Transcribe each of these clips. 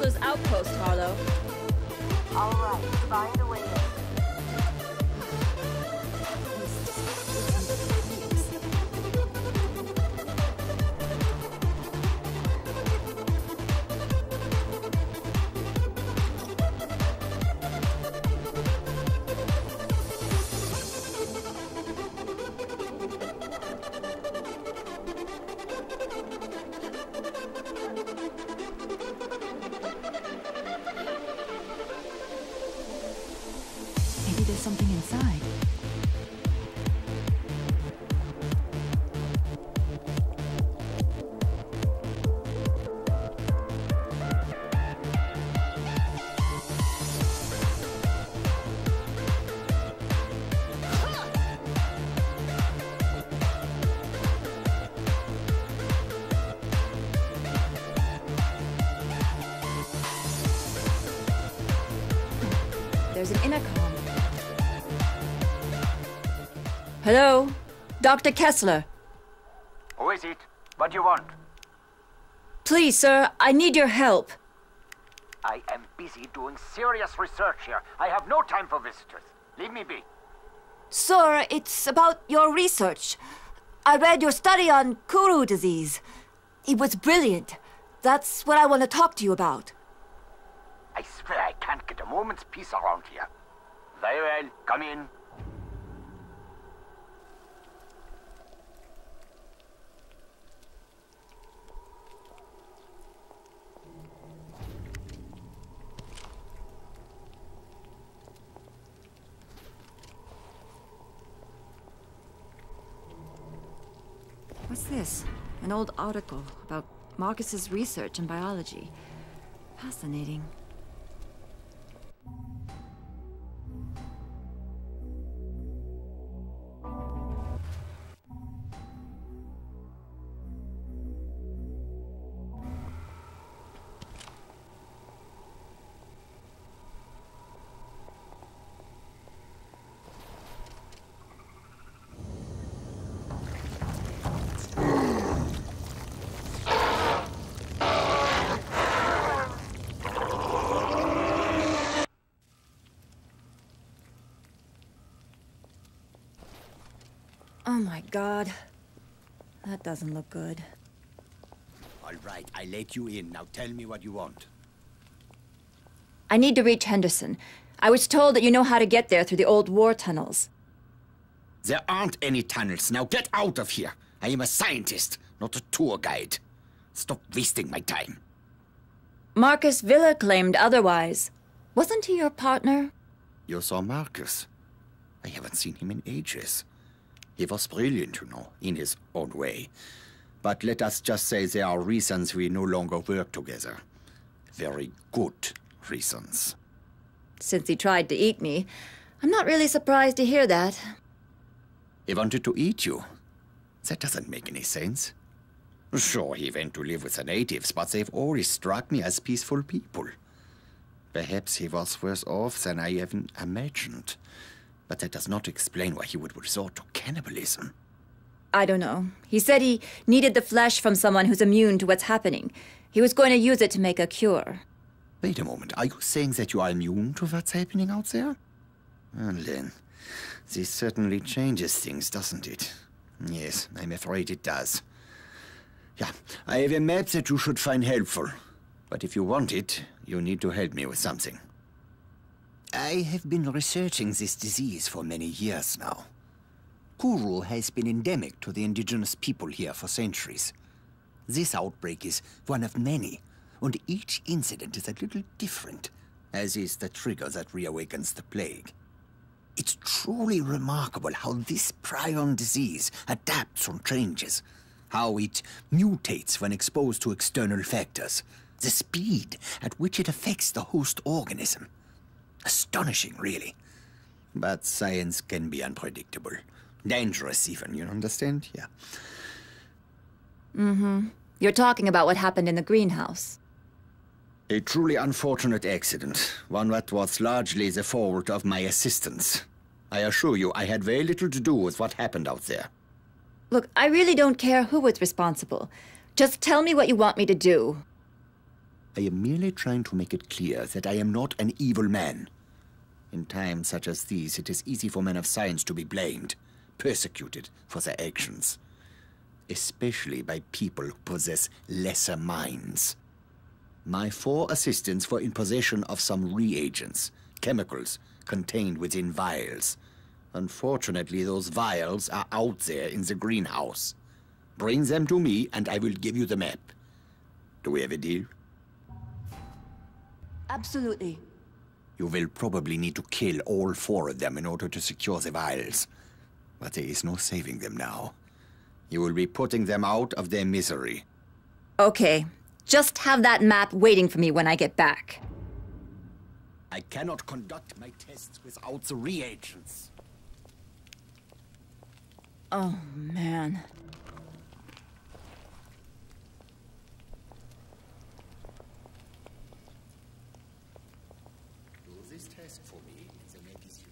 Kessler's outpost, Harlow. All right, find a way in. Maybe there's something inside. There's an intercom. Hello? Dr. Kessler. Who is it? What do you want? Please, sir, I need your help. I am busy doing serious research here. I have no time for visitors. Leave me be. Sir, it's about your research. I read your study on Kuru disease. It was brilliant. That's what I want to talk to you about. I swear I can't get a moment's peace around here. Very well, come in. What's this? An old article about Marcus's research in biology. Fascinating. Oh my God. That doesn't look good. All right, I let you in. Now tell me what you want. I need to reach Henderson. I was told that you know how to get there through the old war tunnels. There aren't any tunnels. Now get out of here. I am a scientist, not a tour guide. Stop wasting my time. Marcus Villa claimed otherwise. Wasn't he your partner? You saw Marcus. I haven't seen him in ages. He was brilliant, you know, in his own way. But let us just say there are reasons we no longer work together. Very good reasons. Since he tried to eat me, I'm not really surprised to hear that. He wanted to eat you. That doesn't make any sense. Sure, he went to live with the natives, but they've always struck me as peaceful people. Perhaps he was worse off than I even imagined. But that does not explain why he would resort to cannibalism. I don't know. He said he needed the flesh from someone who's immune to what's happening. He was going to use it to make a cure. Wait a moment. Are you saying that you are immune to what's happening out there? Well then, this certainly changes things, doesn't it? Yes, I'm afraid it does. Yeah, I have a map that you should find helpful. But if you want it, you need to help me with something. I have been researching this disease for many years now. Kuru has been endemic to the indigenous people here for centuries. This outbreak is one of many, and each incident is a little different, as is the trigger that reawakens the plague. It's truly remarkable how this prion disease adapts and changes, how it mutates when exposed to external factors, the speed at which it affects the host organism. Astonishing, really. But science can be unpredictable. Dangerous even, you understand? Yeah. Mm-hmm. You're talking about what happened in the greenhouse. A truly unfortunate accident. One that was largely the fault of my assistants. I assure you, I had very little to do with what happened out there. Look, I really don't care who was responsible. Just tell me what you want me to do. I am merely trying to make it clear that I am not an evil man. In times such as these, it is easy for men of science to be blamed, persecuted for their actions, especially by people who possess lesser minds. My 4 assistants were in possession of some reagents, chemicals contained within vials. Unfortunately, those vials are out there in the greenhouse. Bring them to me and I will give you the map. Do we have a deal? Absolutely. You will probably need to kill all 4 of them in order to secure the vials. But there is no saving them now. You will be putting them out of their misery. Okay, just have that map waiting for me when I get back. I cannot conduct my tests without the reagents. Oh, man. Do this test for me, and the map is yours.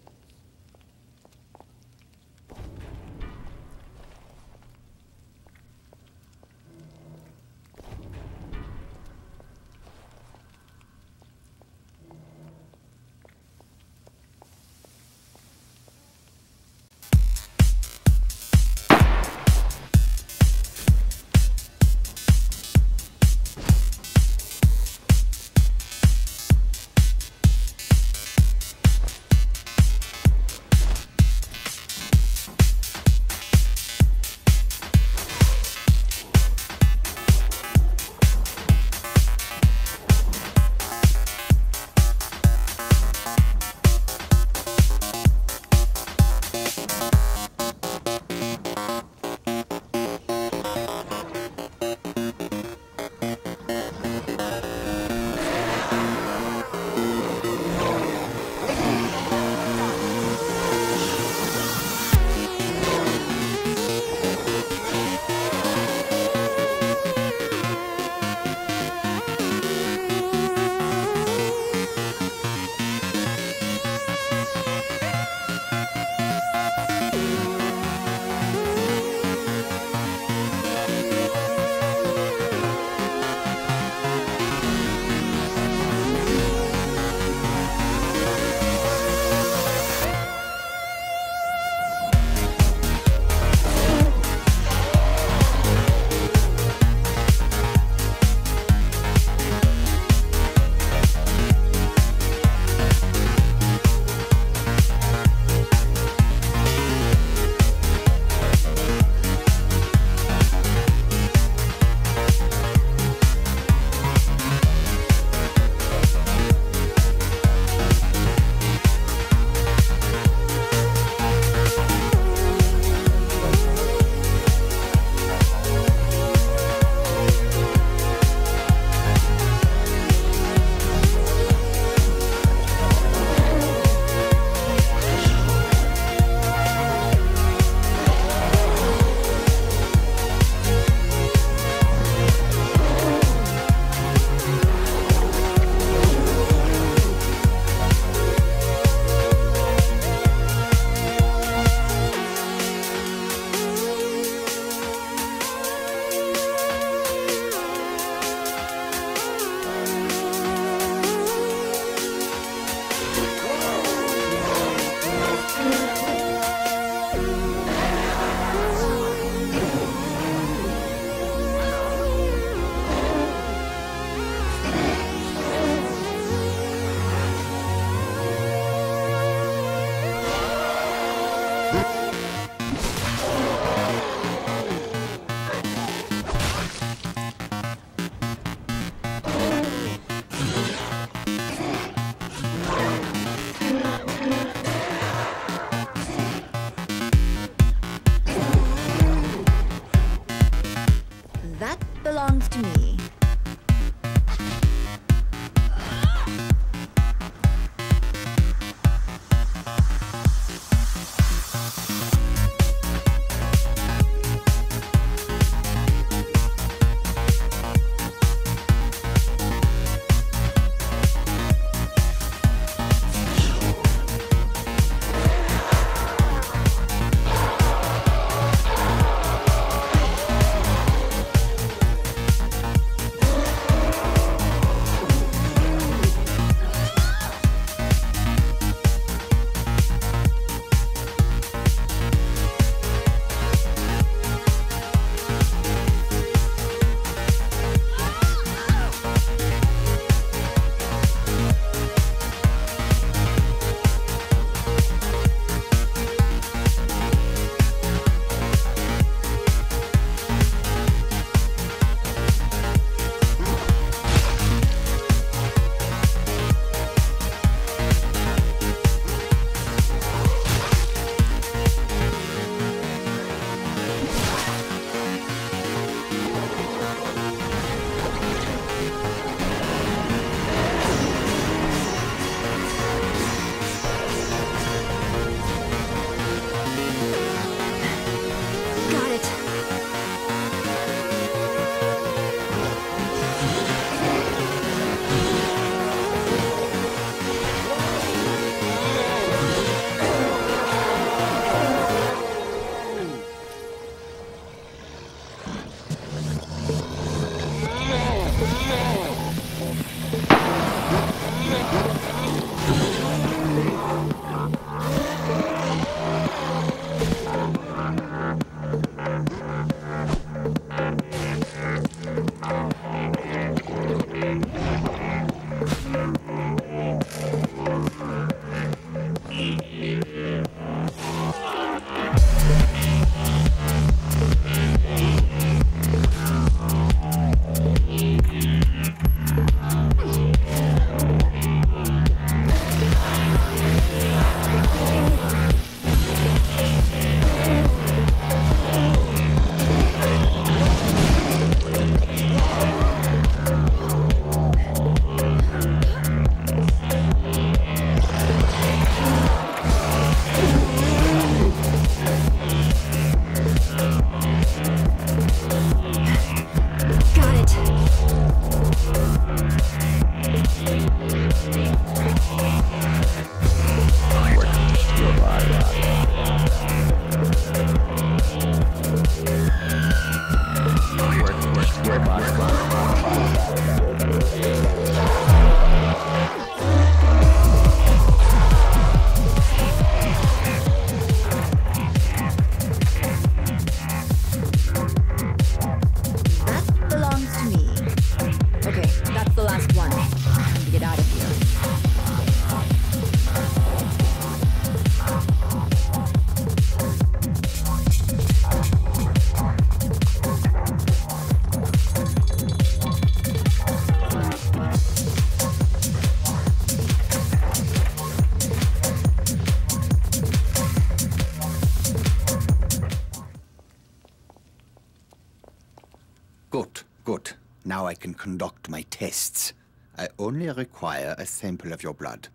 Good. Now I can conduct my tests. I only require a sample of your blood.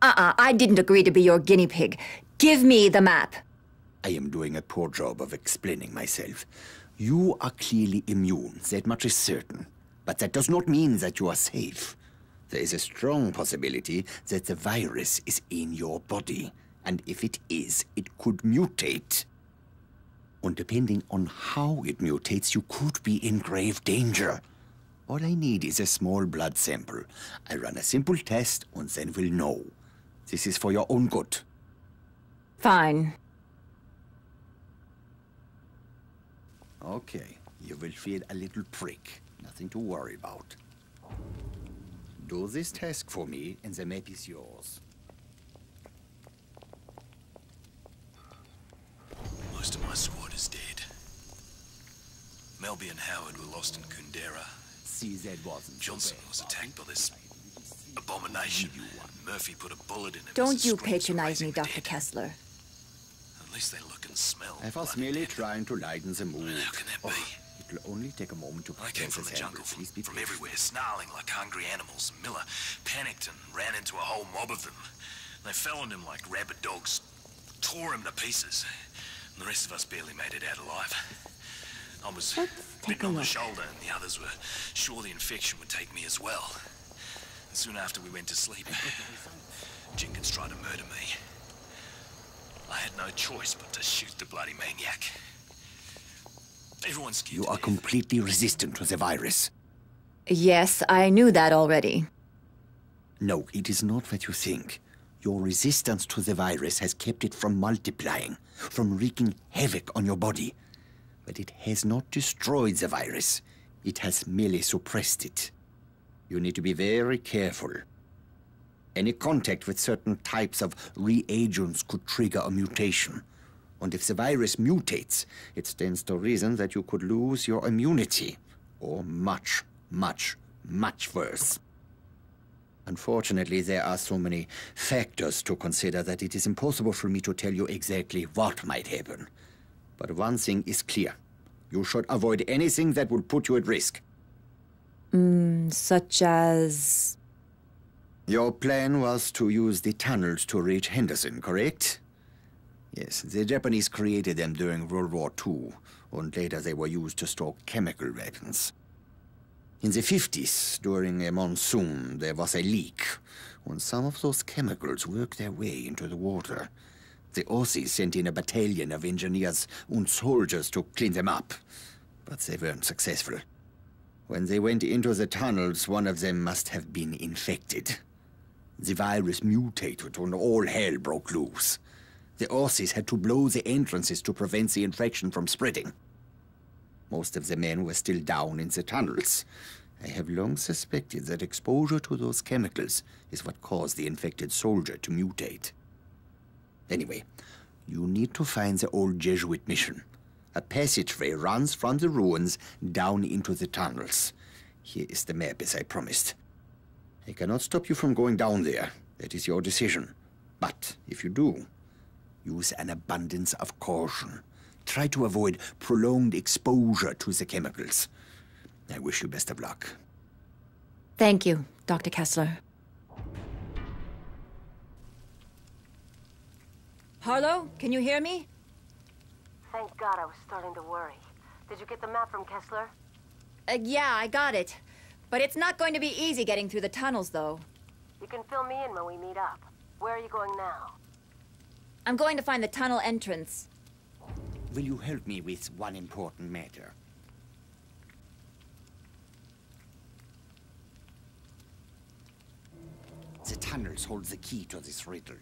I didn't agree to be your guinea pig. Give me the map. I am doing a poor job of explaining myself. You are clearly immune, that much is certain. But that does not mean that you are safe. There is a strong possibility that the virus is in your body. And if it is, it could mutate. And depending on how it mutates, you could be in grave danger. All I need is a small blood sample. I run a simple test and then we'll know. This is for your own good. Fine. Okay, you will feel a little prick. Nothing to worry about. Do this task for me and the map is yours. Most of my squad is dead. Melby and Howard were lost in Kundera. CZ wasn't. Johnson was attacked by this abomination. Murphy put a bullet in him. Don't you patronize me, Dr. Kessler. At least they look and smell. I was merely trying to lighten the mood. How can that be? It will only take a moment to I came from the jungle, from everywhere, snarling like hungry animals. Miller panicked and ran into a whole mob of them. They fell on him like rabid dogs, tore him to pieces. And the rest of us barely made it out alive. I was bitten on the shoulder, and the others were sure the infection would take me as well. And soon after we went to sleep, Jenkins tried to murder me. I had no choice but to shoot the bloody maniac. Everyone's scared. You are completely resistant to the virus. Yes, I knew that already. No, it is not what you think. Your resistance to the virus has kept it from multiplying, from wreaking havoc on your body. But it has not destroyed the virus. It has merely suppressed it. You need to be very careful. Any contact with certain types of reagents could trigger a mutation. And if the virus mutates, it stands to reason that you could lose your immunity. Or much, much, much worse. Unfortunately, there are so many factors to consider that it is impossible for me to tell you exactly what might happen. But one thing is clear. You should avoid anything that would put you at risk. Such as... Your plan was to use the tunnels to reach Henderson, correct? Yes, the Japanese created them during World War II, and later they were used to store chemical weapons. In the 50s, during a monsoon, there was a leak, and some of those chemicals worked their way into the water. The Aussies sent in a battalion of engineers and soldiers to clean them up, but they weren't successful. When they went into the tunnels, one of them must have been infected. The virus mutated when all hell broke loose. The Aussies had to blow the entrances to prevent the infection from spreading. Most of the men were still down in the tunnels. I have long suspected that exposure to those chemicals is what caused the infected soldier to mutate. Anyway, you need to find the old Jesuit mission. A passageway runs from the ruins down into the tunnels. Here is the map, as I promised. I cannot stop you from going down there. That is your decision. But if you do, use an abundance of caution. Try to avoid prolonged exposure to the chemicals. I wish you best of luck. Thank you, Dr. Kessler. Harlow, can you hear me? Thank God, I was starting to worry. Did you get the map from Kessler? Yeah, I got it. But it's not going to be easy getting through the tunnels, though. You can fill me in when we meet up. Where are you going now? I'm going to find the tunnel entrance. Will you help me with one important matter? The tunnels hold the key to this riddle.